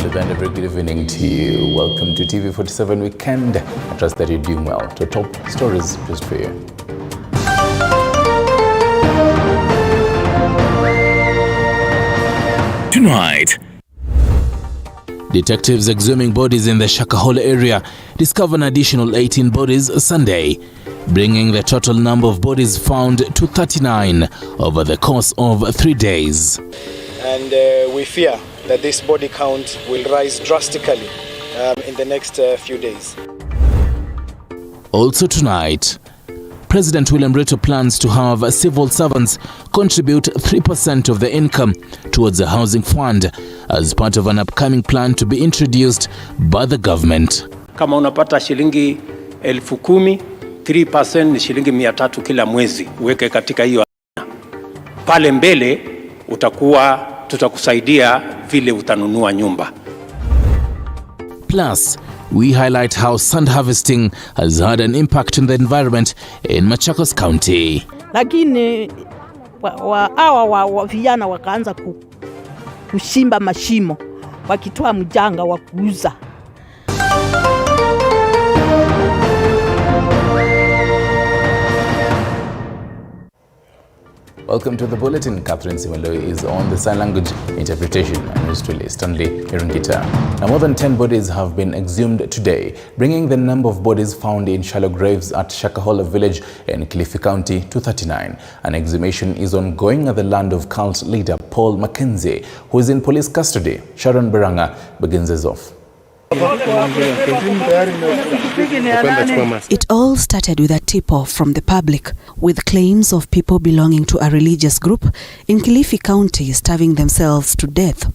Hello and a very good evening to you. Welcome to TV47 Weekend. I trust that you're doing well. To top stories just for you. Tonight, detectives exhuming bodies in the Shakahola area discover an additional 18 bodies Sunday, bringing the total number of bodies found to 39 over the course of 3 days. And we fear that this body count will rise drastically in the next few days. Also tonight, President William Ruto plans to have civil servants contribute 3% of their income towards a housing fund as part of an upcoming plan to be introduced by the government. Kama unapata shilingi 10,000, 3% ni shilingi 300 kila mwezi, uweke katika hiyo. Pale mbele tutakusaidia vile utanunua nyumba. Plus, we highlight how sand harvesting has had an impact on the environment in Machakos County. Lakini vijana wakaanza kushimba mashimo wakitoa mjanga wa kuuza. Welcome to the bulletin. Catherine Simaloi is on the sign language interpretation and news relay. Stanley Irungita. Now, more than 10 bodies have been exhumed today, bringing the number of bodies found in shallow graves at Shakahola village in Kilifi County to 39. An exhumation is ongoing at the land of cult leader Paul Mackenzie, who is in police custody. Sharon Beranga begins us off. It all started with a tip-off from the public, with claims of people belonging to a religious group in Kilifi County starving themselves to death.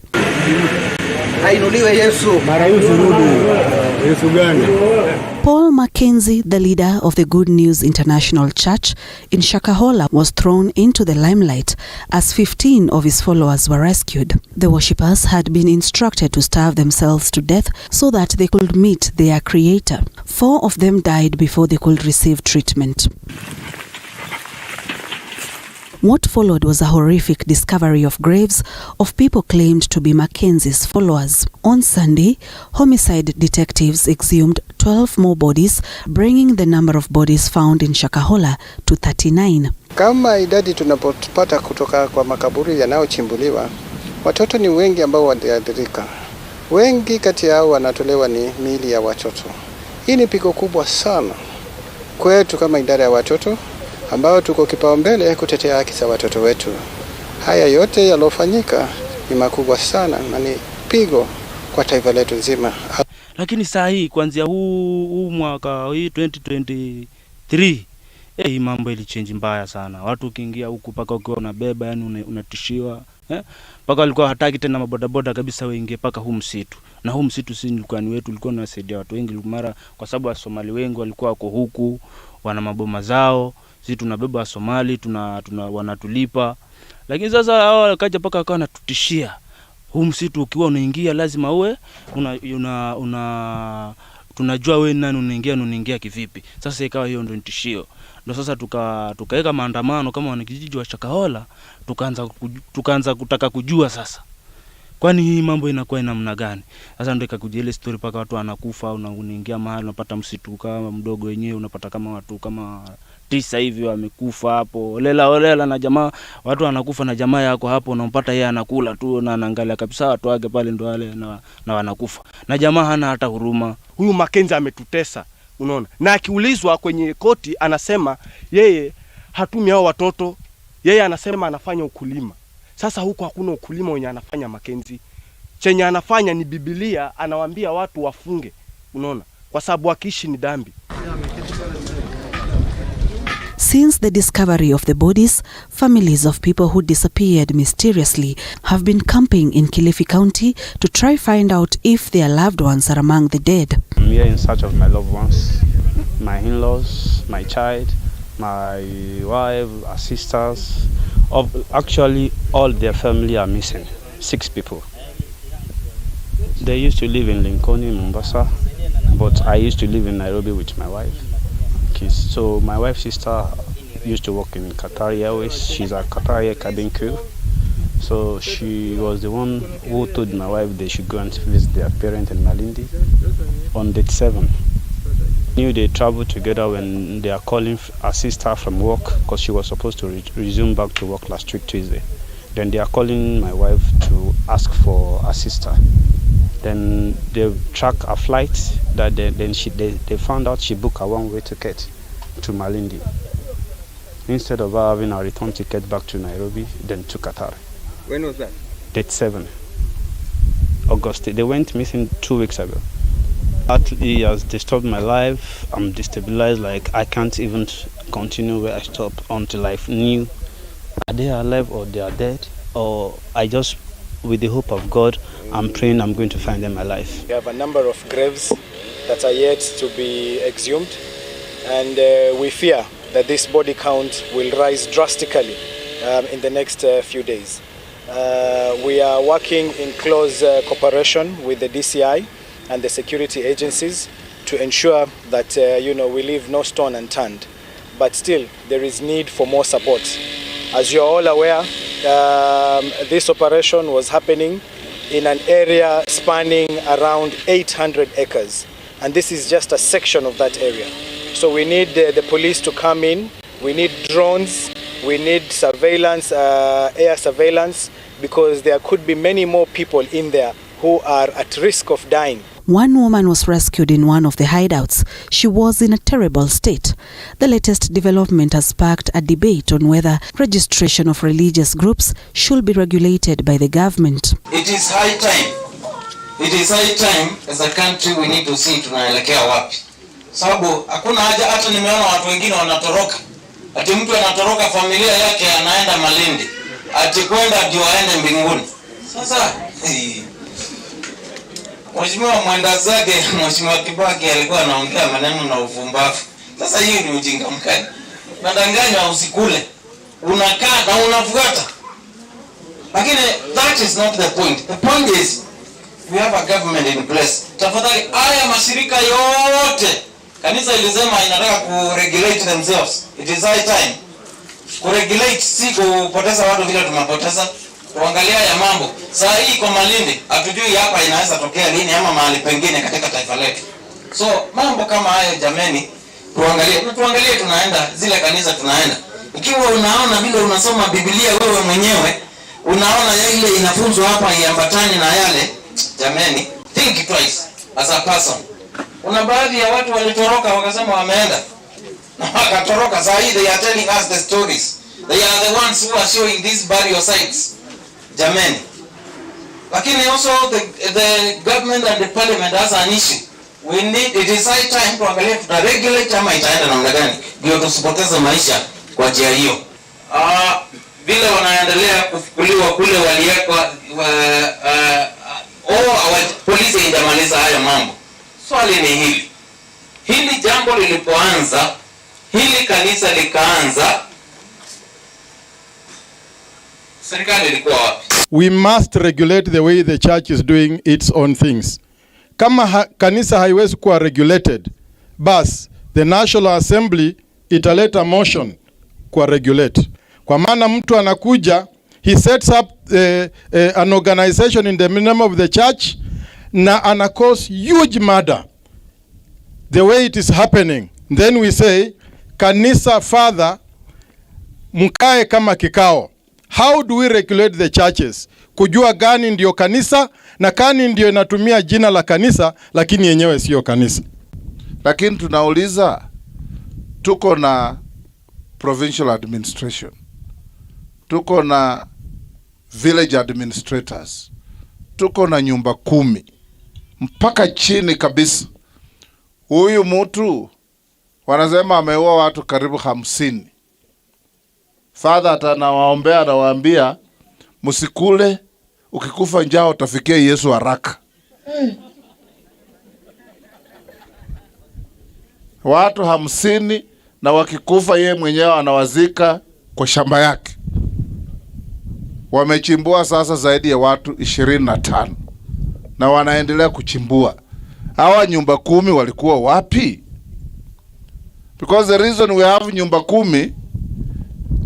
Paul Mackenzie, the leader of the Good News International Church in Shakahola, was thrown into the limelight as 15 of his followers were rescued. The worshippers had been instructed to starve themselves to death so that they could meet their creator. 4 of them died before they could receive treatment. What followed was a horrific discovery of graves of people claimed to be Mackenzie's followers. On Sunday, homicide detectives exhumed 12 more bodies, bringing the number of bodies found in Shakahola to 39. Kama idadi tunapopata kutoka kwa makaburi yanayochimbuliwa, watoto ni wengi ambao waliathirika. Wengi kati yao wanatolewa ni miili ya watoto. Hii ni pigo kubwa sana kwetu kama idara ya watoto, ambao tuko kipaumbele kutetea haki za watoto wetu. Haya yote yalofanyika ni makubwa sana na ni pigo kwa taifa letu nzima. Lakini saa hii kuanzia huu mwaka hii 2023 hii mambo ilichange mbaya sana. Watu ukiingia huku paka ukiwa unabeba yani unatishiwa. Paka walikuwa hataki tena mabodaboda kabisa waingie paka huu msitu. Na huu msitu si nilikuwa ni wetu, ulikuwa unasaidia watu wengi mara kwa sababu wa Somali wengi walikuwa wako huku wana maboma zao. Sisi tunabeba Somali wanatulipa. Lakini sasa hao wakaja paka wakawa wanatutishia. Huu msitu ukiwa unaingia lazima uwe tunajua wewe nani unaingia kivipi. Sasa ikawa hiyo ndio tishio. Ndio sasa tukaweka maandamano kama wanakijiji wa Shakahola, tukaanza kutaka kujua sasa. Kwani hii mambo inakuwa namna gani? Sasa ndio ikakuja ile story paka watu wanakufa, unaingia mahali unapata msitu kama mdogo wenyewe unapata kama watu kama 9 hivi wamekufa hapo. Olela na jamaa, watu wanakufa na jamaa yako hapo unampata yeye anakula tu na anaangalia kabisa watu wake pale ndio wale na wanakufa. Na jamaa hana hata huruma. Huyu Mackenzie ametutesa, unaona? Na akiulizwa kwenye koti anasema yeye hatumi hao watoto, yeye anasema anafanya ukulima. Sasa huko hakuna ukulima wenye anafanya Mackenzie. Chenye anafanya ni Biblia, anawaambia watu wafunge, unaona? Kwa sababu wakiishi ni dhambi. Since the discovery of the bodies, families of people who disappeared mysteriously have been camping in Kilifi County to try find out if their loved ones are among the dead. I'm here in search of my loved ones, my in-laws, my child, my wife, our sisters. Actually, all their family are missing. 6 people. They used to live in Lincoln, Mombasa, but I used to live in Nairobi with my wife. So my wife's sister used to work in Qatar Airways. She's a Qatar Air cabin crew. So she was the one who told my wife they should go and visit their parents in Malindi on date 7. Knew they traveled together when they are calling her sister from work because she was supposed to resume back to work last week Tuesday. Then they are calling my wife to ask for her sister. Then they track a flight that they found out she booked a one-way ticket to Malindi. Instead of her having a return ticket back to Nairobi, then to Qatar. When was that? Date 7, August. They went missing 2 weeks ago. He has disturbed my life. I'm destabilized, like I can't even continue where I stopped until I knew are they alive or they are dead, or I just, with the hope of God, I'm praying I'm going to find them alive. We have a number of graves that are yet to be exhumed, and we fear that this body count will rise drastically in the next few days. We are working in close cooperation with the DCI and the security agencies to ensure that we leave no stone unturned. But still, there is need for more support. As you are all aware, this operation was happening in an area spanning around 800 acres, and this is just a section of that area. So we need the police to come in, we need drones, we need surveillance, air surveillance, because there could be many more people in there who are at risk of dying. One woman was rescued in one of the hideouts. She was in a terrible state. The latest development has sparked a debate on whether registration of religious groups should be regulated by the government. It is high time. It is high time as a country we need to see tunaelekea wapi. Sababu hakuna haja, hata nimeona watu wengine wanatoroka. Ati mtu anatoroka familia yake anaenda Malindi. Ati kwenda ndio aende mbinguni. Sasa Mheshimiwa mwenda zake, Mheshimiwa Kibaki alikuwa anaongea maneno na uvumbavu. Sasa hiyo ni ujinga mkali. Nadanganya usikule. Unakaa na unafuata. Lakini that is not the point. The point is we have a government in place. Tafadhali haya mashirika yote kanisa ilisema inataka kuregulate themselves. It is high time. Kuregulate si kupoteza watu vile tumepoteza. Tuangalia ya mambo. Saa hii kwa Malindi, hatujui hapa inaweza tokea lini ama mahali pengine katika taifa letu. So mambo kama hayo jameni, tuangalie tunaenda zile kanisa tunaenda. Ikiwa unaona vile unasoma Biblia wewe mwenyewe, unaona ile inafunzwa hapa iambatani na yale, jameni, think twice as a person. Kuna baadhi ya watu walitoroka wakasema wameenda. Na wakatoroka, saa hii they are telling us the stories. They are the ones who are showing these burial sites. Jameni. Lakini also the government and the parliament has an issue. It is high time tuangalie tutaregulate ama itaenda namna gani ndio tusipoteze maisha kwa njia hiyo. Vile wanaendelea kufukuliwa kule waliwekwa polisi haijamaliza haya mambo. Swali ni hili. Hili jambo lilipoanza, hili kanisa likaanza, serikali ilikuwa wapi? We must regulate the way the church is doing its own things. Kama kanisa haiwezi kuwa regulated, bas the National Assembly italeta motion kwa regulate. Kwa maana mtu anakuja, he sets up an organization in the name of the church na ana cause huge murder. The way it is happening. Then we say, kanisa father, mkae kama kikao. How do we regulate the churches? Kujua gani ndio kanisa na gani ndio inatumia jina la kanisa lakini yenyewe sio kanisa. Lakini tunauliza, tuko na provincial administration, tuko na village administrators, tuko na nyumba 10 mpaka chini kabisa. Huyu mtu wanasema ameua watu karibu 50. Father atanawaombea, anawaambia msikule, ukikufa njaa utafikia Yesu haraka. Watu 50 na wakikufa yeye mwenyewe anawazika kwa shamba yake. Wamechimbua sasa zaidi ya watu 25 na wanaendelea kuchimbua. Hawa nyumba 10 walikuwa wapi? Because the reason we have nyumba 10,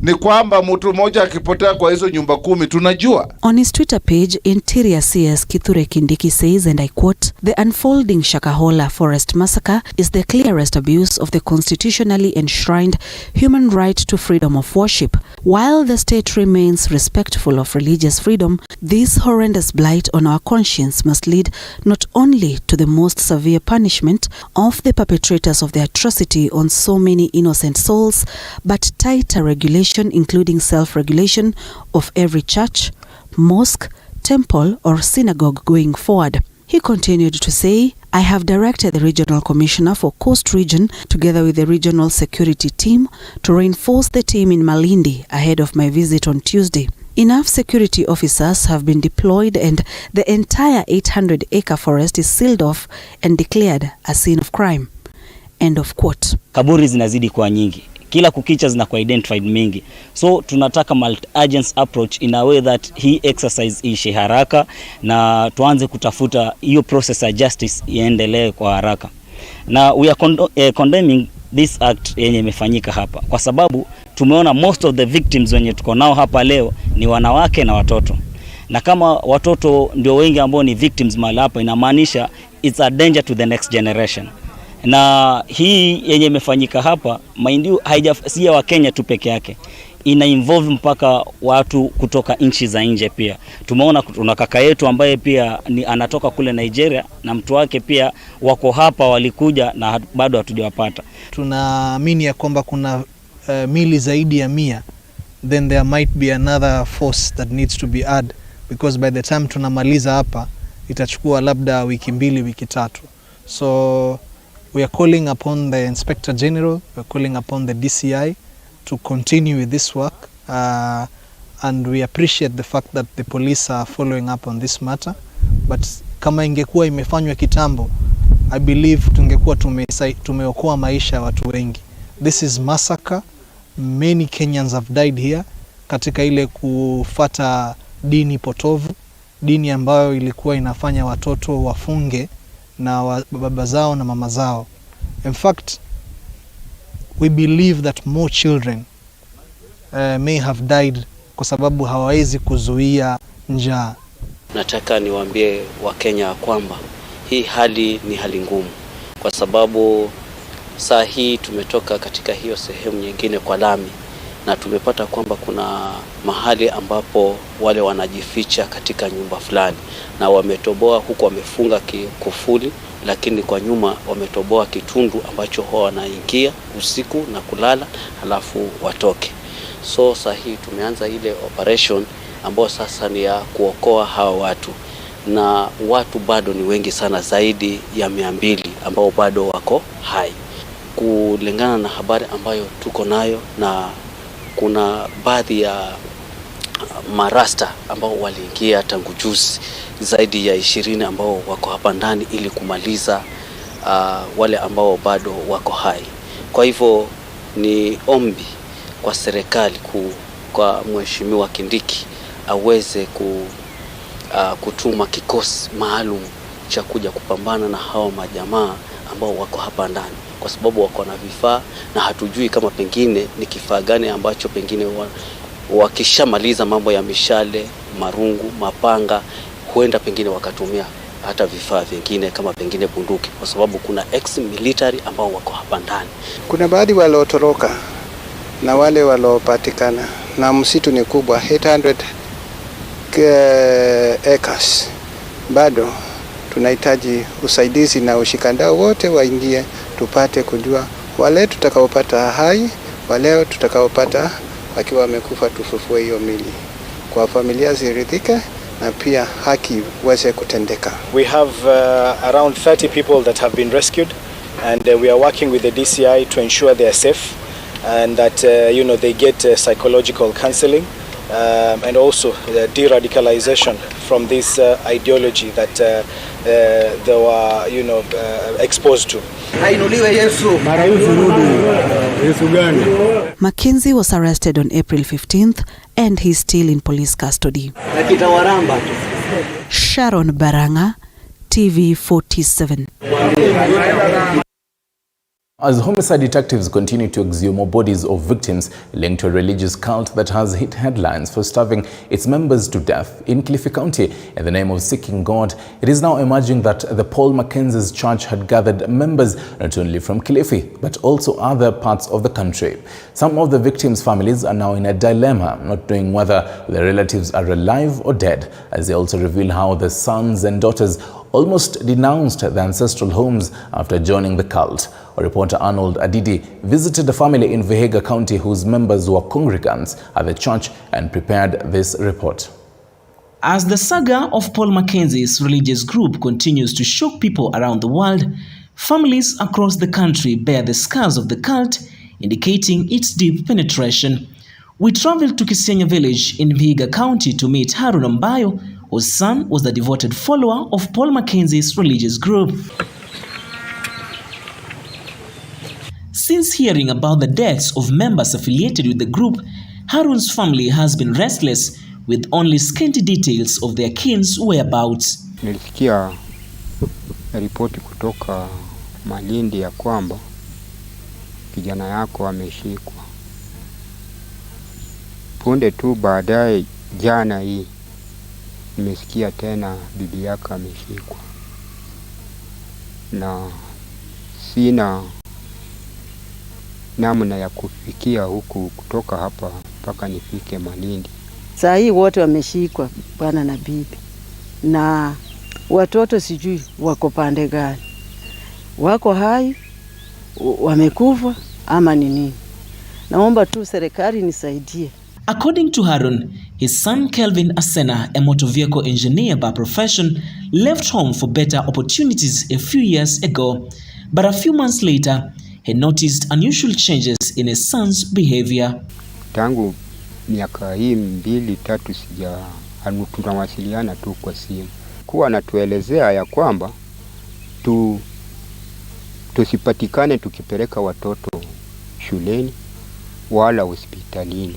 ni kwamba mtu mmoja akipotea kwa hizo nyumba 10 tunajua. On his Twitter page, Interior CS Kithure Kindiki says, and I quote, "The unfolding Shakahola forest massacre is the clearest abuse of the constitutionally enshrined human right to freedom of worship. While the state remains respectful of religious freedom, this horrendous blight on our conscience must lead not only to the most severe punishment of the perpetrators of the atrocity on so many innocent souls, but tighter regulation, including self-regulation of every church, mosque, temple or synagogue going forward." He continued to say, "I have directed the Regional Commissioner for Coast Region together with the Regional Security Team to reinforce the team in Malindi ahead of my visit on Tuesday. Enough security officers have been deployed and the entire 800-acre forest is sealed off and declared a scene of crime." End of quote. Kaburi zinazidi kwa nyingi. Kila kukicha zinakuwa identified mingi. So tunataka multi-agency approach in a way that hii exercise iishe haraka na tuanze kutafuta hiyo process ya justice iendelee kwa haraka. Na we are condemning this act yenye imefanyika hapa kwa sababu tumeona most of the victims wenye tuko nao hapa leo ni wanawake na watoto. Na kama watoto ndio wengi ambao ni victims mahali hapa, inamaanisha it's a danger to the next generation. Na hii yenye imefanyika hapa maindio haijasiya wa Kenya tu peke yake, ina involve mpaka watu kutoka nchi za nje pia. Tumeona kuna kaka yetu ambaye pia ni anatoka kule Nigeria na mtu wake pia wako hapa, walikuja na bado hatujawapata. Tunaamini ya kwamba kuna mili zaidi ya 100, then there might be another force that needs to be added, because by the time tunamaliza hapa itachukua labda wiki 2 wiki 3. So we are calling upon the Inspector General, we are calling upon the DCI to continue with this work, and we appreciate the fact that the police are following up on this matter. But kama ingekuwa imefanywa kitambo, I believe tungekuwa tumeokoa maisha ya watu wengi. This is massacre. Many Kenyans have died here katika ile kufata dini potovu, dini ambayo ilikuwa inafanya watoto wafunge na baba zao na mama zao. In fact, we believe that more children may have died kwa sababu hawawezi kuzuia njaa. Nataka niwaambie Wakenya kwamba hii hali ni hali ngumu, kwa sababu saa hii tumetoka katika hiyo sehemu nyingine kwa lami na tumepata kwamba kuna mahali ambapo wale wanajificha katika nyumba fulani na wametoboa huko, wamefunga kufuli, lakini kwa nyuma wametoboa kitundu ambacho huwa wanaingia usiku na kulala halafu watoke. So saa hii tumeanza ile operation ambayo sasa ni ya kuokoa hawa watu, na watu bado ni wengi sana, zaidi ya 200 ambao bado wako hai kulingana na habari ambayo tuko nayo, na kuna baadhi ya marasta ambao waliingia tangu juzi, zaidi ya 20 ambao wako hapa ndani ili kumaliza wale ambao bado wako hai. Kwa hivyo ni ombi kwa serikali kwa Mheshimiwa Kindiki aweze kutuma kikosi maalum cha kuja kupambana na hao majamaa ambao wako hapa ndani, kwa sababu wako na vifaa na hatujui kama pengine ni kifaa gani ambacho pengine wakishamaliza mambo ya mishale, marungu, mapanga, huenda pengine wakatumia hata vifaa vingine kama pengine bunduki, kwa sababu kuna ex-military ambao wako hapa ndani. Kuna baadhi waliotoroka na wale waliopatikana, na msitu ni kubwa 800 acres. Bado tunahitaji usaidizi na ushikandao wote waingie, tupate kujua wale tutakaopata hai, wale tutakaopata wakiwa wamekufa, tufufue hiyo mili kwa familia ziridhike na pia haki weze kutendeka. We have around 30 people that have been rescued, and we are working with the DCI to ensure they are safe and that they get psychological counseling and also de-radicalization from this ideology that they were exposed to. Mackenzie was arrested on April 15th and he's still in police custody. Sharon Baranga, TV 47. As homicide detectives continue to exhume more bodies of victims linked to a religious cult that has hit headlines for starving its members to death in Kilifi County in the name of seeking God, it is now emerging that the Paul Mackenzie's church had gathered members not only from Kilifi but also other parts of the country. Some of the victims' families are now in a dilemma, not knowing whether their relatives are alive or dead, as they also reveal how the sons and daughters almost denounced their ancestral homes after joining the cult. Our reporter Arnold Adidi visited a family in Vihiga County whose members were congregants at the church and prepared this report. As the saga of Paul Mackenzie's religious group continues to shock people around the world, families across the country bear the scars of the cult, indicating its deep penetration. We traveled to Kisenya village in Vihiga County to meet Harun Ambayo, whose son was the devoted follower of Paul Mackenzie's religious group. Since hearing about the deaths of members affiliated with the group, Harun's family has been restless, with only scanty details of their kin's whereabouts. Nilisikia ripoti kutoka Malindi ya kwamba kijana yako ameshikwa. Punde tu baadaye jana hii nimesikia tena bibi yako ameshikwa. Na sina namna ya kufikia huku kutoka hapa mpaka nifike Malindi. Saa hii wote wameshikwa, bwana na bibi. Na watoto sijui wako pande gani. Wako hai, wamekufa ama ni nini? Naomba tu serikali nisaidie. According to Harun, his son Kelvin Asena, a motor vehicle engineer by profession, left home for better opportunities a few years ago. But a few months later, he noticed unusual changes in his son's behavior. Tangu miaka hii 2-3 tunawasiliana tu kwa simu. Kuwa anatuelezea ya kwamba tusipatikane tukipeleka watoto shuleni wala hospitalini.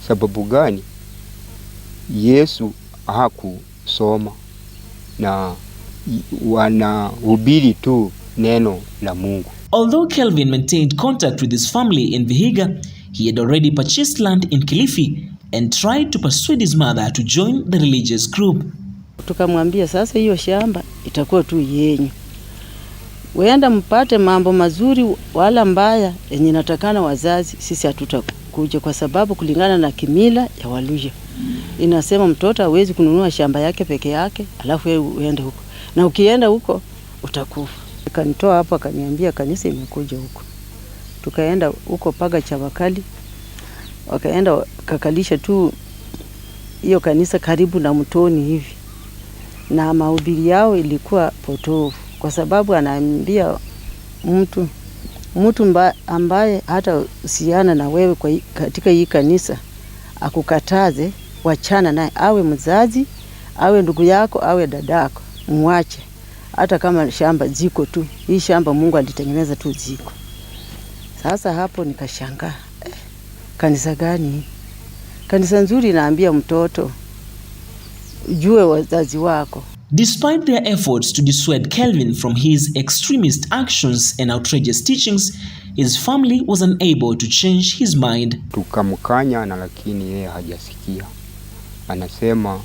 Sababu gani? Yesu hakusoma na wanahubiri tu neno la Mungu. Although Kelvin maintained contact with his family in Vihiga, he had already purchased land in Kilifi and tried to persuade his mother to join the religious group. Tukamwambia sasa hiyo shamba itakuwa tu yenyu. Weenda mpate mambo mazuri wala mbaya yenye natakana wazazi, sisi hatutakuja kwa sababu kulingana na kimila ya Waluhya. Inasema mtoto hawezi kununua shamba yake peke yake, alafu wewe uende huko. Na ukienda huko utakufa. Kanitoa hapo akaniambia kanisa imekuja huko. Tukaenda huko paga Chavakali. Wakaenda kakalisha tu hiyo kanisa karibu na mtoni hivi. Na mahubiri yao ilikuwa potofu kwa sababu anaambia mtu ambaye hata usiana na wewe katika hii kanisa akukataze wachana naye, awe mzazi, awe ndugu yako, awe dadako, muache. Hata kama shamba ziko tu, hii shamba Mungu alitengeneza tu ziko. Sasa hapo nikashangaa, kanisa gani? Kanisa nzuri inaambia mtoto ujue wazazi wako. Despite their efforts to dissuade Kelvin from his extremist actions and outrageous teachings, his family was unable to change his mind. Tukamkanya na lakini yeye hajasikia. Anasema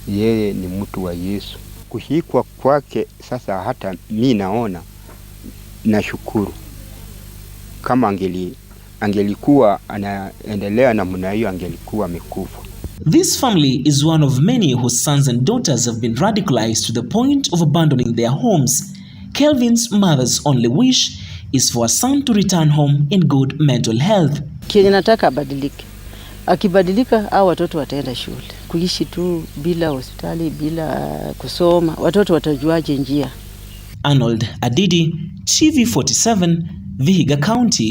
yeye ni mtu wa Yesu. Kushikwa kwake sasa hata mimi naona nashukuru. Kama angelikuwa anaendelea namna hiyo angelikuwa amekufa. This family is one of many whose sons and daughters have been radicalized to the point of abandoning their homes. Kelvin's mother's only wish is for a son to return home in good mental health. Kile nataka abadilike. Akibadilika hao watoto wataenda shule. Kuishi tu bila hospitali, bila kusoma, watoto watajuaje njia? Arnold Adidi, TV47, Vihiga County.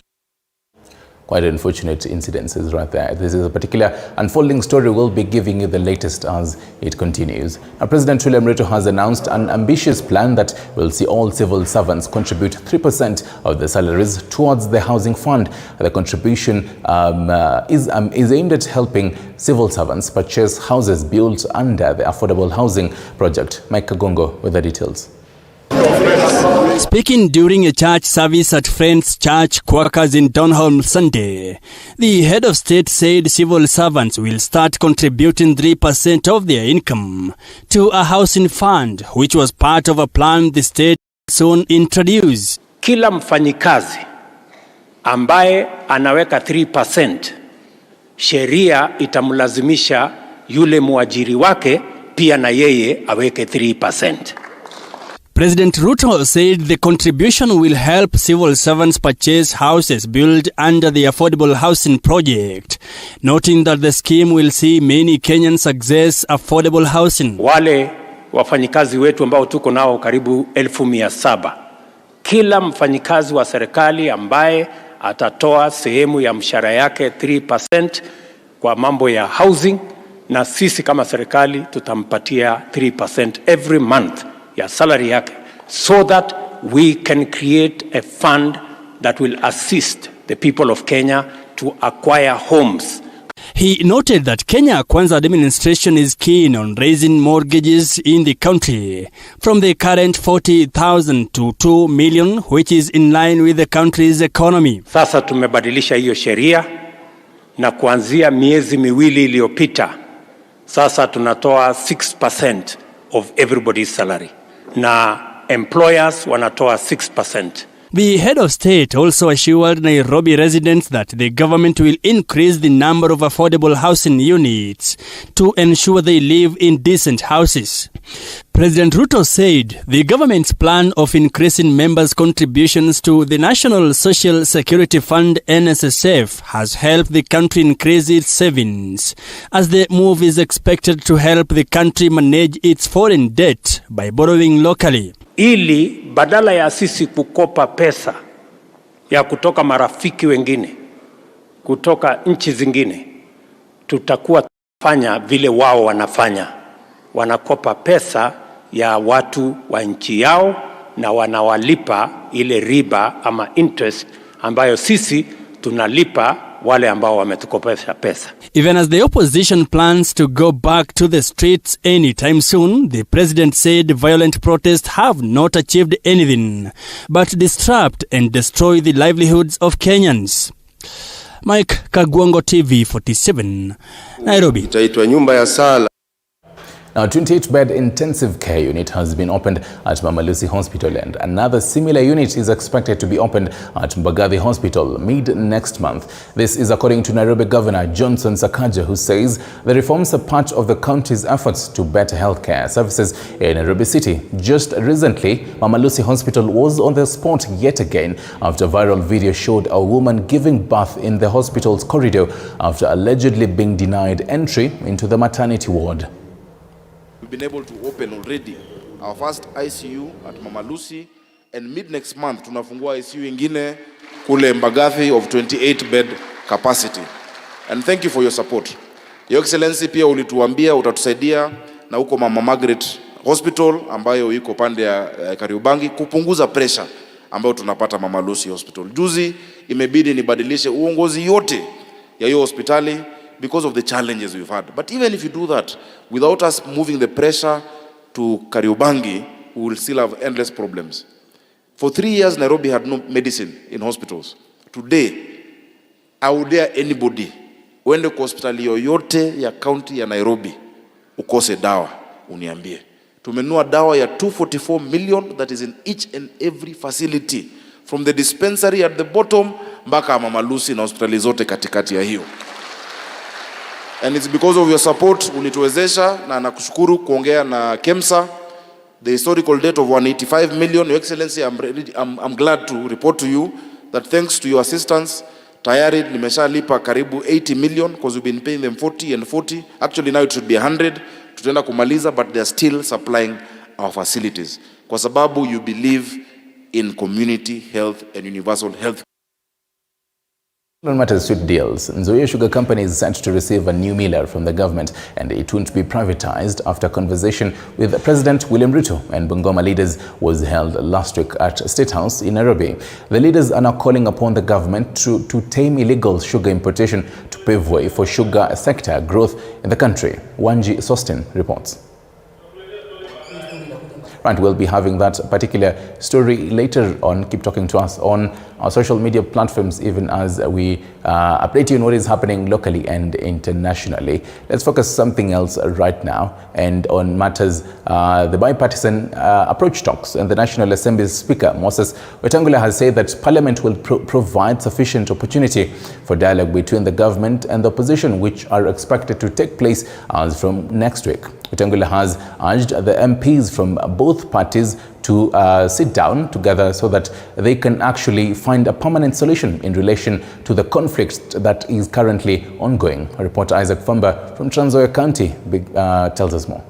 Quite unfortunate incidences right there. This is a particular unfolding story. We'll be giving you the latest as it continues. Now, President William Ruto has announced an ambitious plan that will see all civil servants contribute 3% of their salaries towards the housing fund. The contribution is aimed at helping civil servants purchase houses built under the affordable housing project. Mike Kagongo with the details. Speaking during a church service at Friends Church Quakers in Donholm Sunday, the head of state said civil servants will start contributing 3% of their income to a housing fund, which was part of a plan the state soon introduced. Kila mfanyikazi ambaye anaweka 3%, sheria itamlazimisha yule muajiri wake pia na yeye aweke 3%. President Ruto said the contribution will help civil servants purchase houses built under the affordable housing project, noting that the scheme will see many Kenyans access affordable housing. Wale wafanyikazi wetu ambao tuko nao karibu 1700, kila mfanyikazi wa serikali ambaye atatoa sehemu ya mshahara yake 3% kwa mambo ya housing, na sisi kama serikali tutampatia 3% every month ya salary yake, so that we can create a fund that will assist the people of Kenya to acquire homes. He noted that Kenya Kwanza administration is keen on raising mortgages in the country from the current 40,000 to 2 million, which is in line with the country's economy. Sasa tumebadilisha hiyo sheria na kuanzia miezi miwili iliyopita sasa tunatoa 6% of everybody's salary, na employers wanatoa 6%. The head of state also assured Nairobi residents that the government will increase the number of affordable housing units to ensure they live in decent houses. President Ruto said the government's plan of increasing members' contributions to the National Social Security Fund (NSSF) has helped the country increase its savings, as the move is expected to help the country manage its foreign debt by borrowing locally. Ili badala ya sisi kukopa pesa ya kutoka marafiki wengine, kutoka nchi zingine, tutakuwa fanya vile wao wanafanya. Wanakopa pesa ya watu wa nchi yao na wanawalipa ile riba ama interest ambayo sisi tunalipa wale ambao wametukopesha pesa. Even as the opposition plans to go back to the streets anytime soon, the president said violent protests have not achieved anything but disrupt and destroy the livelihoods of Kenyans. Mike Kagwango, TV 47, Nairobi. Itaitwa nyumba ya sala. Now, a 28-bed intensive care unit has been opened at Mama Lucy Hospital, and another similar unit is expected to be opened at Mbagathi Hospital mid-next month. This is according to Nairobi Governor Johnson Sakaja, who says the reforms are part of the county's efforts to better healthcare services in Nairobi City. Just recently, Mama Lucy Hospital was on the spot yet again after a viral video showed a woman giving birth in the hospital's corridor after allegedly being denied entry into the maternity ward. We've been able to open already our first ICU at Mama Lucy, and mid-next month tunafungua ICU ingine kule Mbagathi of 28-bed capacity. And thank you for your support. Your Excellency, pia ulituambia utatusaidia na huko Mama Margaret Hospital ambayo iko pande ya Kariobangi kupunguza pressure ambayo tunapata Mama Lucy Hospital. Juzi imebidi nibadilishe uongozi yote ya hiyo hospitali because of the challenges we've had. But even if you do that, without us moving the pressure to Kariobangi, we will still have endless problems. For 3 years, Nairobi had no medicine in hospitals. Today, I would dare anybody, uende kwa hospitali yoyote ya county ya Nairobi, ukose dawa, uniambie. Tumenunua dawa ya 244 million that is in each and every facility, from the dispensary at the bottom, mpaka Mama Lucy na hospitali zote katikati ya hiyo. And it's because of your support ulituwezesha, na nakushukuru kuongea na KEMSA. The historical debt of 185 million, Your Excellency, I'm glad to report to you that thanks to your assistance, tayari nimeshalipa karibu 80 million because we've been paying them 40 and 40. Actually now it should be 100. Tutaenda kumaliza, but they are still supplying our facilities. Kwa sababu you believe in community health and universal health. On matters sweet deals, Zoya Sugar Company is set to receive a new miller from the government, and it won't be privatized after conversation with President William Ruto and Bungoma leaders was held last week at State House in Nairobi. The leaders are now calling upon the government to tame illegal sugar importation to pave way for sugar sector growth in the country. Wanji Sostin reports. Right, we'll be having that particular story later on. Keep talking to us on our social media platforms, even as we update you on what is happening locally and internationally. Let's focus something else right now, and on matters the bipartisan approach talks. And the National Assembly's Speaker, Moses Wetangula, has said that Parliament will provide sufficient opportunity for dialogue between the government and the opposition, which are expected to take place as from next week. Wetangula has urged the MPs from both parties to sit down together so that they can actually find a permanent solution in relation to the conflict that is currently ongoing. Our reporter Isaac Famba from Zoya County tells us more.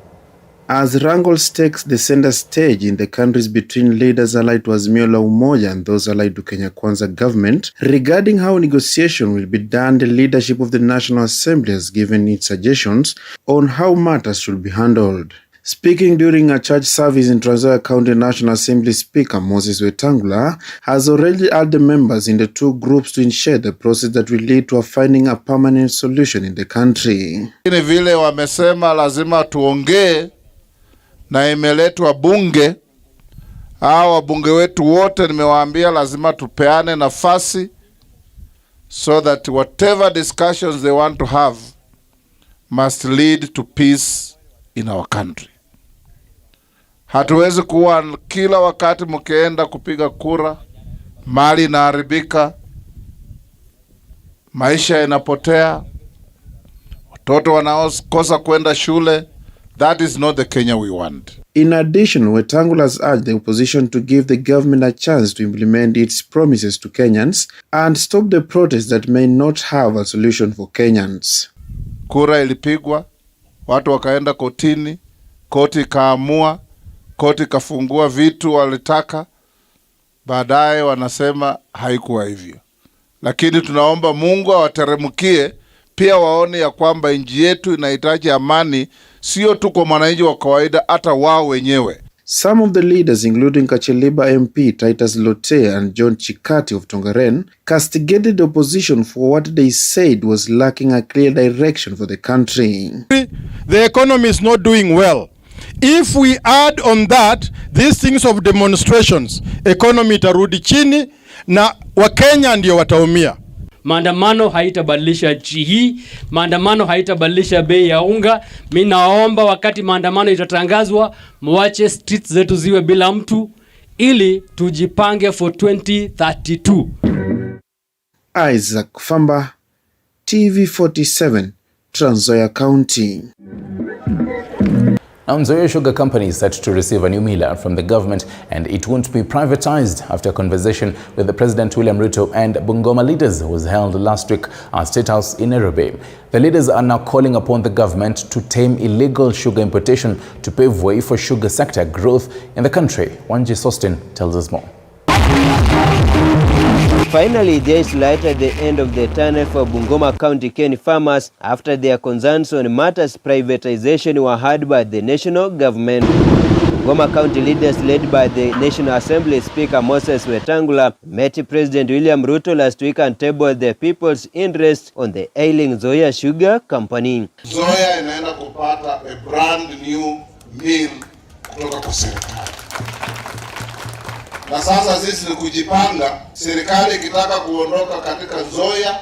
As wrangles takes the center stage in the countries between leaders allied to Azimio la Umoja and those allied to Kenya Kwanza government regarding how negotiation will be done, the leadership of the National Assembly has given its suggestions on how matters should be handled. Speaking during a church service in Zoya County, National Assembly Speaker Moses Wetangula has already urged the members in the two groups to ensure the process that will lead to finding a permanent solution in the country. Ni vile wamesema lazima tuongee na imeletwa bunge. Hao wabunge wetu wote nimewaambia lazima tupeane nafasi so that whatever discussions they want to have must lead to peace in our country. Hatuwezi kuwa kila wakati mkienda kupiga kura, mali inaharibika, maisha yanapotea, watoto wanaokosa kwenda shule. That is not the Kenya we want. In addition, Wetangula has urged the opposition to give the government a chance to implement its promises to Kenyans and stop the protests that may not have a solution for Kenyans. Kura ilipigwa, watu wakaenda kotini, koti kaamua, koti kafungua vitu walitaka, baadaye wanasema haikuwa hivyo. Lakini tunaomba Mungu awateremkie, pia waone ya kwamba nchi yetu inahitaji amani, sio tu kwa mwananchi wa kawaida, hata wao wenyewe. Some of the leaders, including Kacheliba MP Titus Lote and John Chikati of Tongaren, castigated the opposition for what they said was lacking a clear direction for the country. The economy is not doing well. If we add on that these things of demonstrations, economy itarudi chini na Wakenya ndio wataumia. Maandamano haitabadilisha nchi hii, maandamano haitabadilisha bei ya unga. Mimi naomba wakati maandamano itatangazwa, muache streets zetu ziwe bila mtu ili tujipange for 2032. Isaac Famba, TV47, Zoya County. Now, Zoya Sugar Company is set to receive a new miller from the government, and it won't be privatized. After a conversation with the President William Ruto and Bungoma leaders was held last week at State House in Nairobi. The leaders are now calling upon the government to tame illegal sugar importation to pave way for sugar sector growth in the country. Wanji Sostin tells us more. Finally, there is light at the end of the tunnel for Bungoma County Kenya farmers after their concerns on matters privatization were heard by the national government. Bungoma County leaders led by the National Assembly Speaker Moses Wetangula met President William Ruto last week and tabled the people's interest on the ailing Zoya Sugar Company. Zoya inaenda kupata a brand new mill kutoka kwa serikali. Na sasa sisi ni kujipanga, serikali ikitaka kuondoka katika Zoya,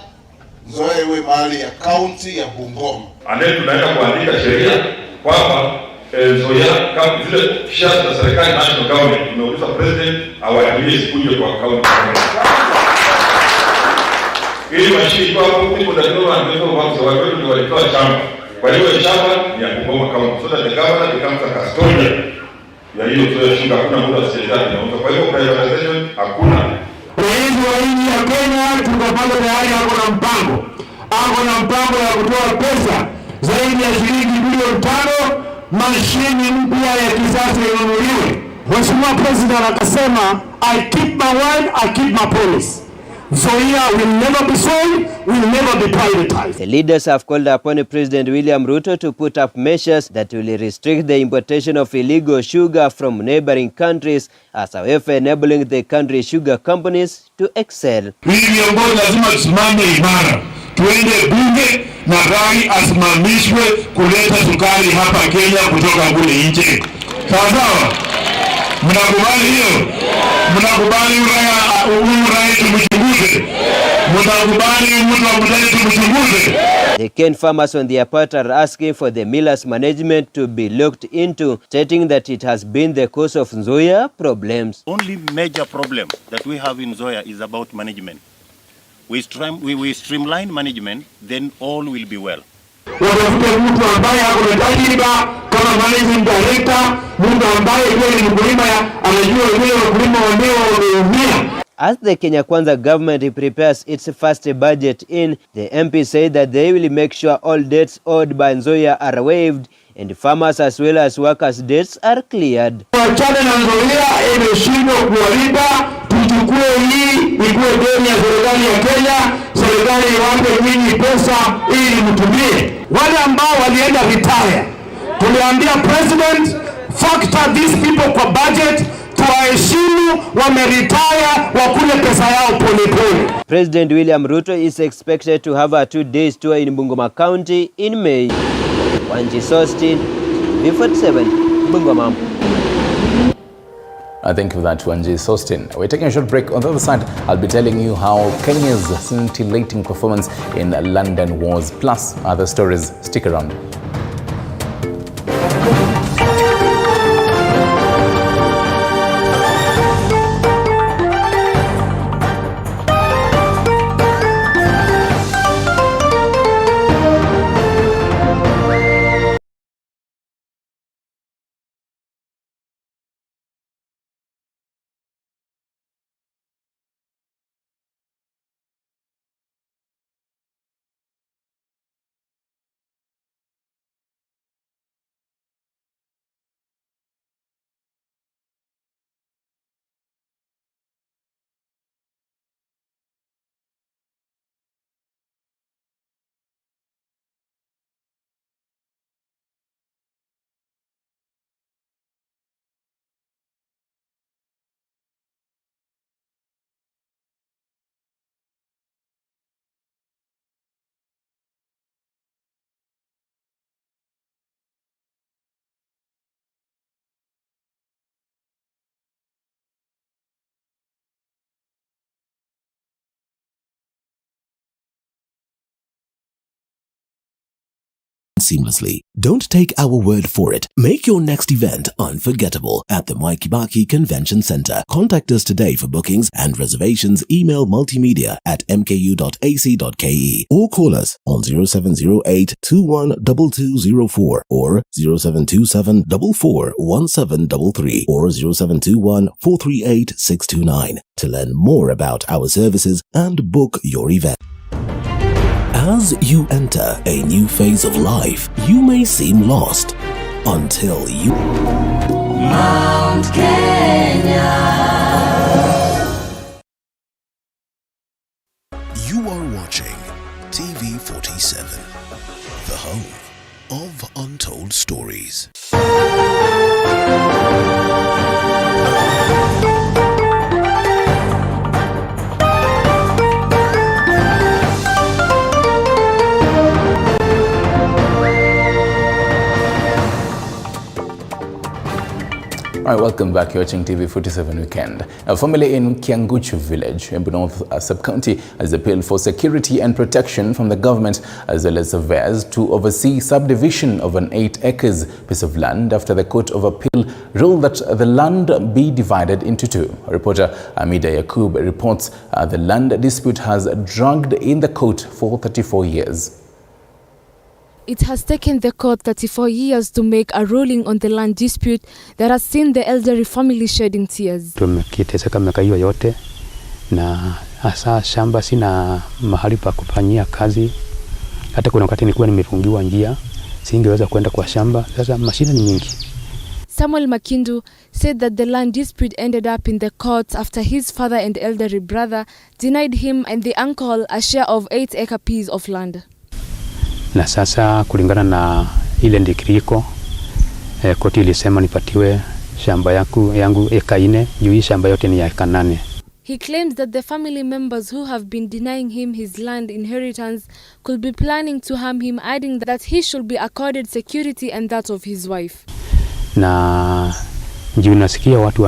Zoya iwe mahali ya county ya Bungoma. Ane tunaenda kuandika sheria kwamba Zoya kama zile shares za serikali national government imeuliza president awaambie sikuje kwa county. Ili mashirika kwa hapo ndipo ndio wanaanza kuanza watu ndio walitoa shamba. Kwa hiyo shamba ni ya Bungoma county, so that the governor becomes a custodian ya hiyo Zoya Sugar. Hakuna mtu asiyejali na kwa hiyo privatization hakuna. Rais wa nchi ya Kenya tukapanga tayari ako na mpango ya kutoa pesa zaidi ya shilingi bilioni 5 mashini mpya ya kisasa inunuliwe. Mheshimiwa President akasema I keep my word, I keep my promise. Zoya will never be sold, will never be privatized. The leaders have called upon President William Ruto to put up measures that will restrict the importation of illegal sugar from neighboring countries, as however enabling the country's sugar companies to excel. Viongozi lazima tusimame imara, tuende bunge na rai asimamishwe kuleta sukari hapa Kenya kutoka kule nje. Sawa sawa. Mnakubali hiyo? Mnakubali rai tumchunguze? Mnakubali mtu ambaye tumchunguze? The cane farmers on their part are asking for the millers management to be looked into, stating that it has been the cause of Zoya problems. Only major problem that we have in Zoya is about management. We streamline management, then all will be well. Watafute mtu ambaye ako na tajriba kama managing director, mtu ambaye ni mkulima anajua vile wakulima wameumia. As the Kenya Kwanza government prepares its first budget in, the MP said that they will make sure all debts owed by Nzoia are waived and farmers as well as workers' debts are cleared. Wachana na Nzoia imeshindwa kuwalipa, tuchukue hii ikuwe deni ya serikali ya Kenya, serikali iwape nyinyi pesa ili mtumie. Wale ambao walienda retire, tuliambia president factor these people kwa budget, tuwaheshimu, wameretire, wakule pesa yao polepole. President William Ruto is expected to have a 2-day tour in Bungoma County in May. Wanji Sostin, B47, Bungoma. Thank you for that, Wanji Sostin. We're taking a short break. On the other side, I'll be telling you how Kenya's scintillating performance in London was, plus other stories. Stick around. Seamlessly. Don't take our word for it. Make your next event unforgettable at the Mwai Kibaki Convention Center. Contact us today for bookings and reservations. Email multimedia@mku.ac.ke or call us on 0708 212204 or 0727 441733 or 0721 438 629 to learn more about our services and book your event. As you enter a new phase of life, you may seem lost until you... Mount Kenya. You are watching TV47, the home of untold stories. All right, welcome back. You're watching TV47 Weekend. A family in Kianguchu village, Embu North Sub-County, has appealed for security and protection from the government as well as surveyors to oversee subdivision of an 8 acres piece of land after the Court of Appeal ruled that the land be divided into two. Reporter Amida Yakub reports the land dispute has dragged in the court for 34 years. It has taken the court 34 years to make a ruling on the land dispute that has seen the elderly family shedding tears. Tumekiteseka miaka hiyo yote na hasa shamba sina mahali pa kufanyia kazi. Hata kuna wakati nilikuwa nimefungiwa njia, singeweza kwenda kwa shamba. Sasa mashida ni mingi. Samuel Makindu said that the land dispute ended up in the courts after his father and elderly brother denied him and the uncle a share of 8-acre piece of land. Na sasa kulingana na ile ndikriko koti ilisema nipatiwe shamba yangu eka 4 juu hii shamba yote ni ya eka 8. He claims that the family members who have been denying him his land inheritance could be planning to harm him, adding that he should be accorded security and that of his wife. Na Juu nasikia watu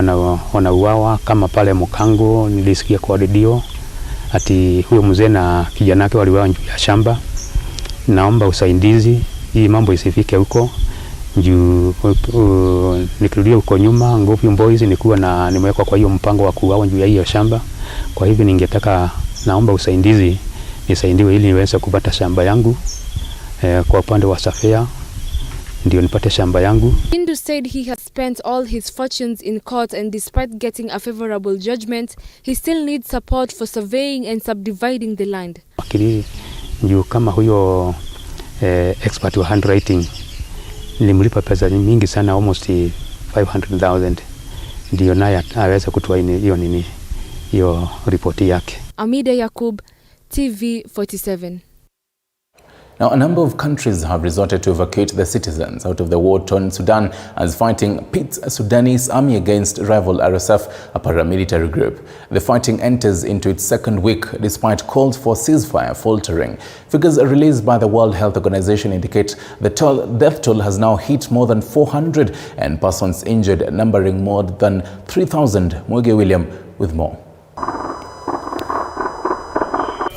wanauawa kama pale Mukango, nilisikia kwa redio ati huyo mzee na kijana wake waliuawa juu ya shamba. Naomba usaidizi hii mambo isifike huko. Juu nikirudia huko nyuma Nguvu Boys nimewekwa kwa hiyo mpango wa kuuawa juu ya hiyo shamba. Kwa hivyo naomba usaidizi nisaidiwe ili niweze kupata shamba yangu kwa upande wa Safea ndio nipate shamba yangu. Hindu said he has spent all his fortunes in court and despite getting a favorable judgment, he still needs support for surveying and subdividing the land. Akili juu kama huyo expert wa handwriting nilimlipa pesa mingi sana, almost 500,000 ndio naye aweza kutoa hiyo ripoti yake. Amida Yakub, TV 47. Now, a number of countries have resorted to evacuate their citizens out of the war-torn Sudan as fighting pits Sudanese army against rival RSF, a paramilitary group. The fighting enters into its second week despite calls for ceasefire faltering. Figures released by the World Health Organization indicate the death toll has now hit more than 400 and persons injured numbering more than 3,000. Mwege William with more.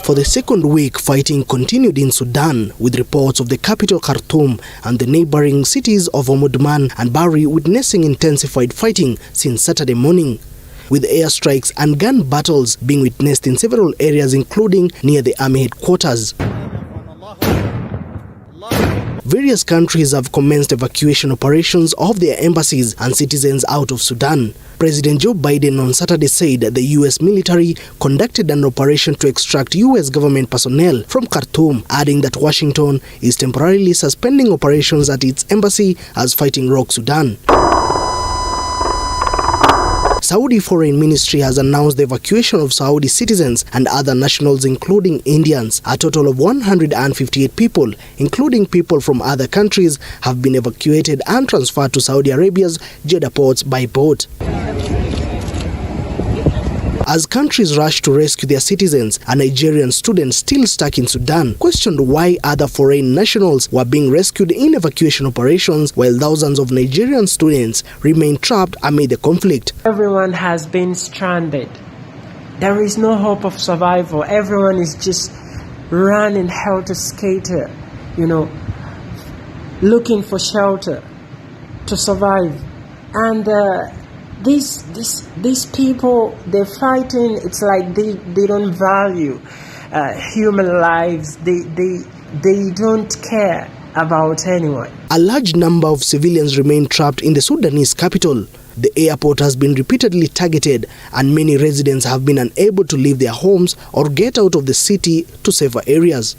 For the second week, fighting continued in Sudan, with reports of the capital Khartoum and the neighboring cities of Omdurman and Bari witnessing intensified fighting since Saturday morning, with airstrikes and gun battles being witnessed in several areas including near the army headquarters. Various countries have commenced evacuation operations of their embassies and citizens out of Sudan. President Joe Biden on Saturday said that the U.S. military conducted an operation to extract U.S. government personnel from Khartoum, adding that Washington is temporarily suspending operations at its embassy as fighting rocks Sudan. Saudi Foreign Ministry has announced the evacuation of Saudi citizens and other nationals including Indians. A total of 158 people, including people from other countries, have been evacuated and transferred to Saudi Arabia's Jeddah ports by boat. As countries rush to rescue their citizens, a Nigerian student still stuck in Sudan questioned why other foreign nationals were being rescued in evacuation operations while thousands of Nigerian students remain trapped amid the conflict. Everyone has been stranded. There is no hope of survival. Everyone is just running helter-skelter, looking for shelter to survive. And these people, they're fighting. It's like they don't value human lives. They don't care about anyone. A large number of civilians remain trapped in the Sudanese capital. The airport has been repeatedly targeted and many residents have been unable to leave their homes or get out of the city to safer areas.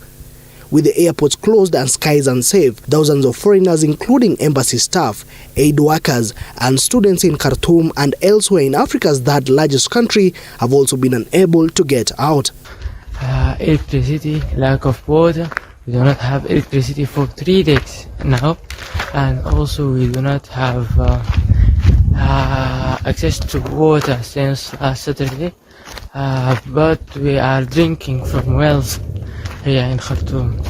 With the airports closed and skies unsafe, thousands of foreigners, including embassy staff, aid workers, and students in Khartoum and elsewhere in Africa's third largest country, have also been unable to get out. Electricity, lack of water. We do not have electricity for 3 days now, and also we do not have access to water since last Saturday, but we are drinking from wells here in Khartoum.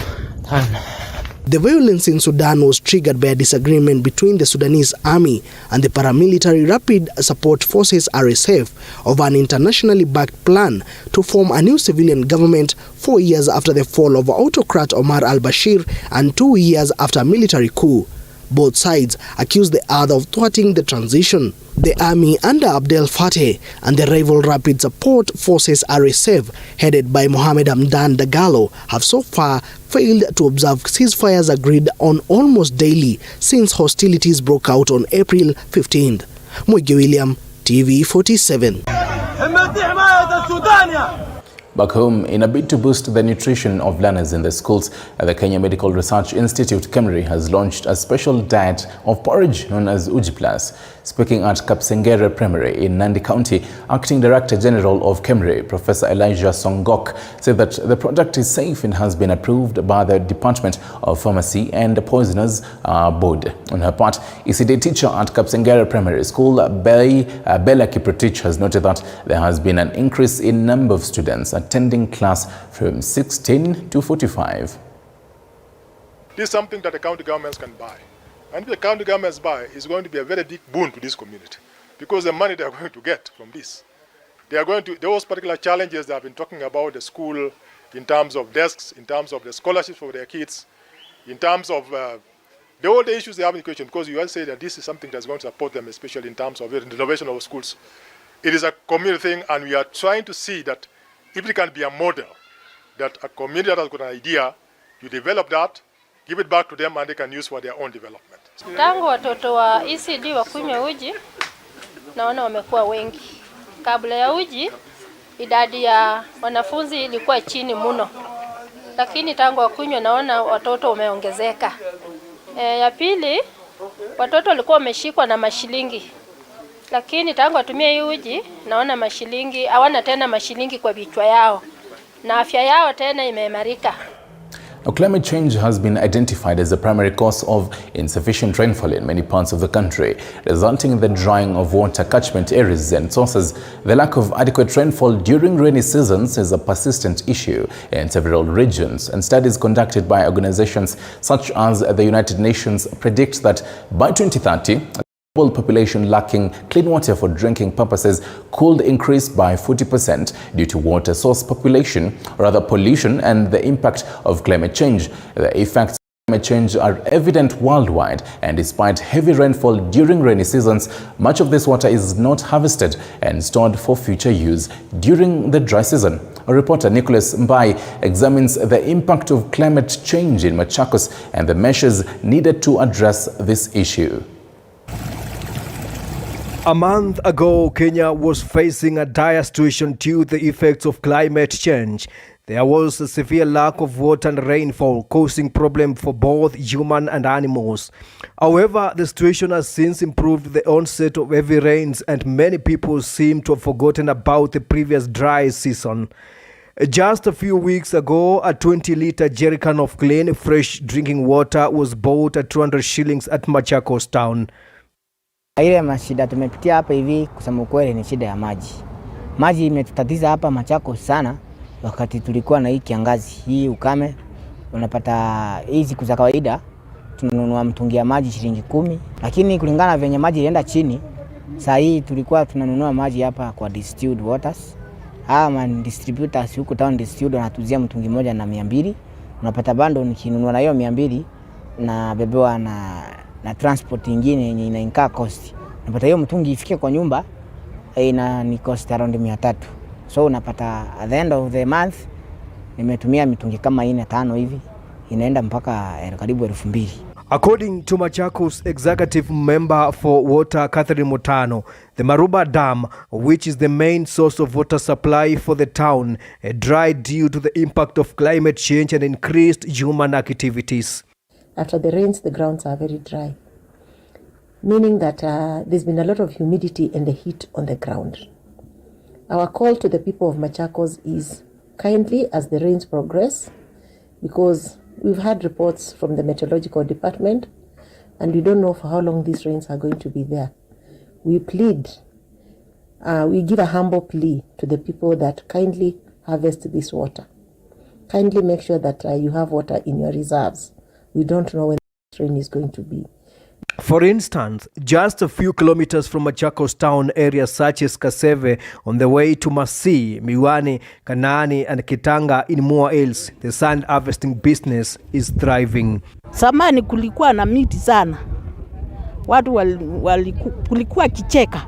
The violence in Sudan was triggered by a disagreement between the Sudanese army and the paramilitary Rapid Support Forces RSF over an internationally backed plan to form a new civilian government 4 years after the fall of autocrat Omar al-Bashir and 2 years after a military coup. Both sides accused the other of thwarting the transition. The army under Abdel Fattah and the rival Rapid Support Forces RSF, headed by Mohamed Hamdan Dagalo, have so far failed to observe ceasefires agreed on almost daily since hostilities broke out on April 15th. Mwege William, TV 47. Back home, in a bid to boost the nutrition of learners in the schools, the Kenya Medical Research Institute, KEMRI, has launched a special diet of porridge known as Uji Plus. Speaking at Kapsengere Primary in Nandi County, Acting Director General of KEMRI, Professor Elijah Songok, said that the product is safe and has been approved by the Department of Pharmacy and the Poisoners Board. On her part, ECD teacher at Kapsengere Primary School, Bella Kiprotich, has noted that there has been an increase in number of students attending class from 16 to 45. This is something that the county governments can buy. And if the county governments buy, it's going to be a very big boon to this community. because the money they are going to get from this. They are going to, those particular challenges they have been talking about, the school, in terms of desks, in terms of the scholarships for their kids, in terms of all the issues they have in education, because you all say that this is something that's going to support them, especially in terms of the renovation of schools. It is a community thing, and we are trying to see that if it can be a model, that a community that has got an idea, you develop that, give it back to them, and they can use for their own development. Tangu watoto wa ECD wakunywe uji, naona wamekuwa wengi. Kabla ya uji, idadi ya wanafunzi ilikuwa chini mno. Lakini tangu wakunywe naona watoto wameongezeka. Ya pili, watoto walikuwa wameshikwa na mashilingi. Lakini tangu watumie hii uji, naona mashilingi, hawana tena mashilingi kwa vichwa yao. Na afya yao tena imeimarika. Now, climate change has been identified as the primary cause of insufficient rainfall in many parts of the country, resulting in the drying of water catchment areas and sources. The lack of adequate rainfall during rainy seasons is a persistent issue in several regions, and studies conducted by organizations such as the United Nations predict that by 2030, global population lacking clean water for drinking purposes could increase by 40% due to water source pollution and the impact of climate change. The effects of climate change are evident worldwide, and despite heavy rainfall during rainy seasons, much of this water is not harvested and stored for future use during the dry season. Our reporter Nicholas Mbai examines the impact of climate change in Machakos and the measures needed to address this issue. A month ago, Kenya was facing a dire situation due to the effects of climate change. There was a severe lack of water and rainfall, causing problems for both human and animals. However, the situation has since improved with the onset of heavy rains, and many people seem to have forgotten about the previous dry season. Just a few weeks ago, a 20-liter jerrycan of clean, fresh drinking water was bought at 200 shillings at Machakos town. Ile mashida tumepitia hapa hivi kusema ukweli ni shida ya maji. Maji imetutatiza hapa Machakos sana wakati tulikuwa na hii kiangazi, hii ukame. Unapata hizi siku za kawaida tunanunua mtungi ya maji shilingi 10, lakini kulingana venye maji ilienda chini, saa hii tulikuwa tunanunua maji hapa kwa distilled waters. Distributors huko town distilled wanatuzia mtungi moja na 200. Unapata bando nikinunua na hiyo 200 na bebewa na transport ingine yenye inainkaa cost. Unapata hiyo mtungi ifike kwa nyumba ni cost around 300. So unapata at the end of the month nimetumia mitungi kama 4-5 hivi, inaenda mpaka karibu 2000. According to Machakos executive member for water Catherine Mutano, the Maruba Dam, which is the main source of water supply for the town, dried due to the impact of climate change and increased human activities. After the rains, the grounds are very dry, meaning that there's been a lot of humidity and the heat on the ground. Our call to the people of Machakos is kindly, as the rains progress, because we've had reports from the meteorological department and we don't know for how long these rains are going to be there. We plead, we give a humble plea to the people that kindly harvest this water. Kindly make sure that you have water in your reserves. We don't know when the rain is going to be. For instance, just a few kilometers from Machakos town areas such as Kaseve on the way to Masi, Miwani, Kanani and Kitanga in Mua Hills, the sand harvesting business is thriving. Samani kulikuwa na miti sana. Watu kulikuwa kicheka.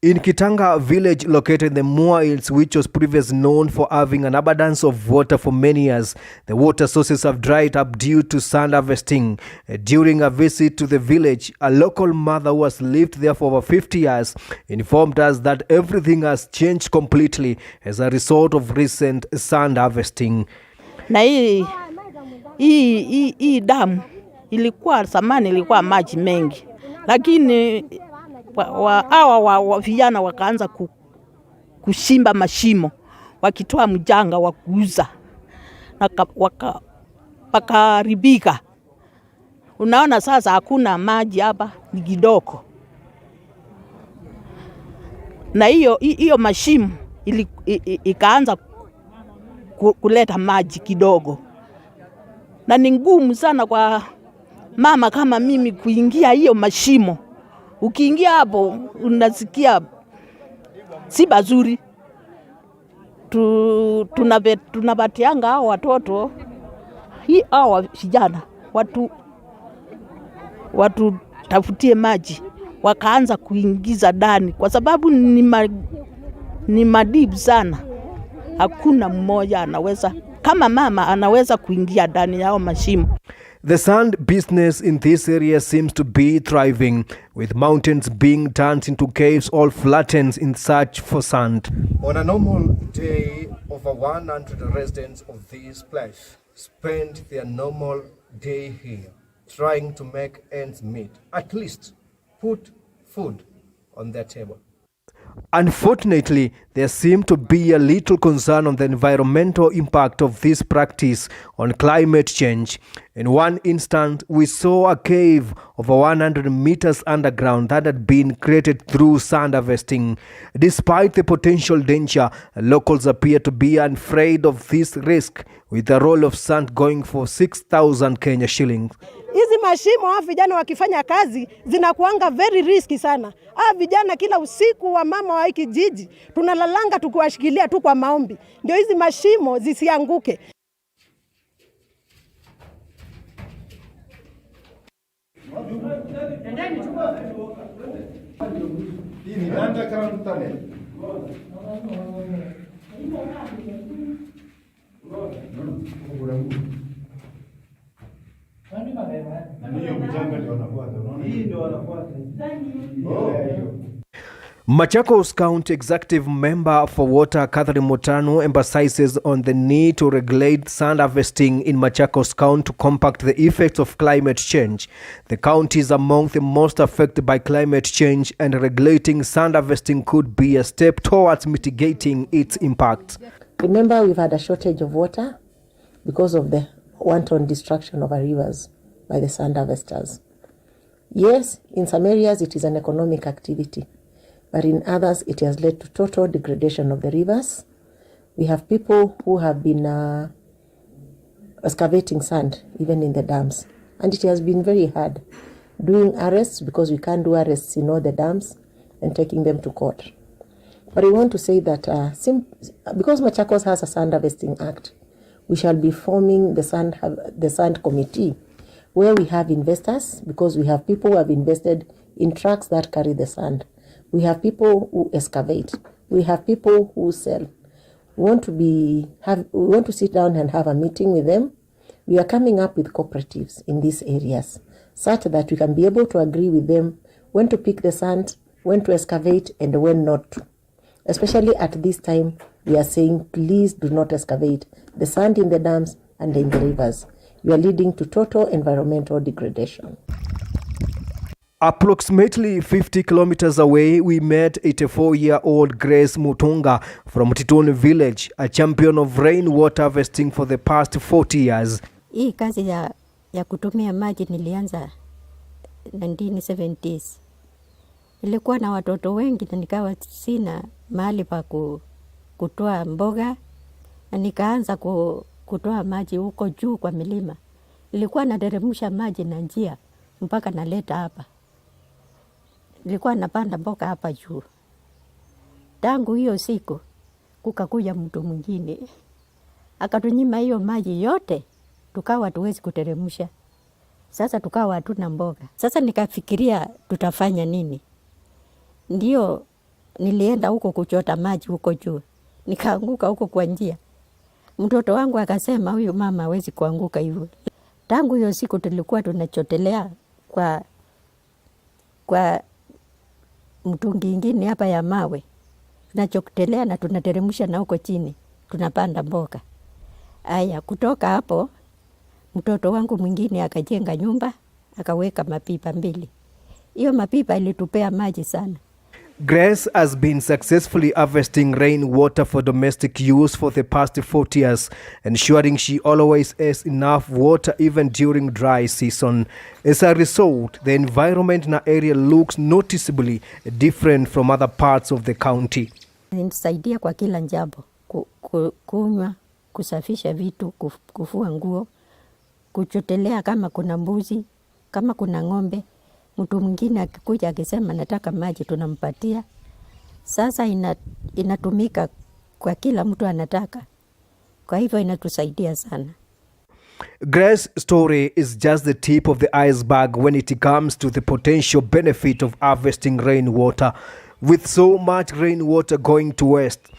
In Kitanga village located in the Mua Hills, which was previously known for having an abundance of water for many years, the water sources have dried up due to sand harvesting. During a visit to the village, a local mother who has lived there for over 50 years informed us that everything has changed completely as a result of recent sand harvesting. Na hii damu ilikuwa samani ilikuwa maji mengi, lakini hawa vijana wakaanza kushimba mashimo wakitoa mjanga wa kuuza na pakaribika. Unaona sasa hakuna maji hapa, ni kidogo. Na hiyo mashimo ikaanza kuleta maji kidogo, na ni ngumu sana kwa mama kama mimi kuingia hiyo mashimo Ukiingia hapo unasikia si bazuri. Tunabatianga hao watoto hao vijana watu tafutie maji, wakaanza kuingiza ndani kwa sababu ni madibu sana. Hakuna mmoja anaweza kama mama anaweza kuingia ndani yao mashimo. The sand business in this area seems to be thriving, with mountains being turned into caves all flattened in search for sand. On a normal day, over 100 residents of this place spend their normal day here, trying to make ends meet, at least put food on their table. Unfortunately, there seemed to be a little concern on the environmental impact of this practice on climate change. In one instance, we saw a cave over 100 meters underground that had been created through sand harvesting. Despite the potential danger, locals appear to be unafraid of this risk, with the roll of sand going for 6,000 Kenya shillings. Hizi mashimo vijana wakifanya kazi zinakuanga very risky sana. Vijana kila usiku wa mama wa hiki jiji tunalalanga tukiwashikilia tu kwa maombi ndio hizi mashimo zisianguke. Machakos County Executive Member for Water Catherine Motano emphasizes on the need to regulate sand harvesting in Machakos County to combat the effects of climate change. The county is among the most affected by climate change, and regulating sand harvesting could be a step towards mitigating its impact. Remember, we've had a shortage of water because of the wanton destruction of our rivers by the sand harvesters. Yes, in some areas it is an economic activity, but in others it has led to total degradation of the rivers. We have people who have been excavating sand even in the dams, and it has been very hard doing arrests because we can't do arrests in all the dams and taking them to court. But we want to say that because Machakos has a sand harvesting act, we shall be forming the sand committee, where we have investors, because we have people who have invested in trucks that carry the sand. We have people who excavate. We have people who sell. We want to sit down and have a meeting with them. We are coming up with cooperatives in these areas, such that we can be able to agree with them when to pick the sand, when to excavate, and when not to. Especially at this time, we are saying, please do not excavate the sand in the dams and in the rivers. You are leading to total environmental degradation. Approximately 50 kilometers away, we met 84-year-old Grace Mutunga from Titoni village, a champion of rainwater harvesting for the past 40 years. Hii kazi ya kutumia maji nilianza 1970s. Nilikuwa na watoto wengi na nikawa sina mahali pa kutoa mboga, na nikaanza kutoa maji huko juu kwa milima. Nilikuwa nateremsha maji na njia mpaka naleta hapa. Nilikuwa napanda mboga hapa juu. Tangu hiyo siku kukakuja mtu mwingine akatunyima hiyo maji yote, tukawa tuwezi kuteremsha. Sasa tukawa hatuna mboga. Sasa nikafikiria tutafanya nini? Ndio nilienda huko kuchota maji huko juu. Nikaanguka huko kwa njia. Mtoto wangu akasema huyu mama hawezi kuanguka hivyo. Tangu hiyo siku tulikuwa tunachotelea kwa mtungi ingine hapa ya mawe. Tunachotelea na tunateremsha na huko chini. Tunapanda mboga. Aya, kutoka hapo mtoto wangu mwingine akajenga nyumba, akaweka mapipa 2. Hiyo mapipa ilitupea maji sana. Grace has been successfully harvesting rainwater for domestic use for the past 40 years, ensuring she always has enough water even during dry season. As a result, the environment in the area looks noticeably different from other parts of the county. Nisaidia kwa kila jambo, kunywa, kusafisha vitu, kufua nguo, kuchotelea kama kuna mbuzi, kama kuna ng'ombe, Mtu mwingine akikuja akisema nataka maji tunampatia. Sasa inatumika kwa kila mtu anataka. Kwa hivyo inatusaidia sana. Grace's story is just the tip of the iceberg when it comes to the potential benefit of harvesting rainwater. With so much rainwater going to waste,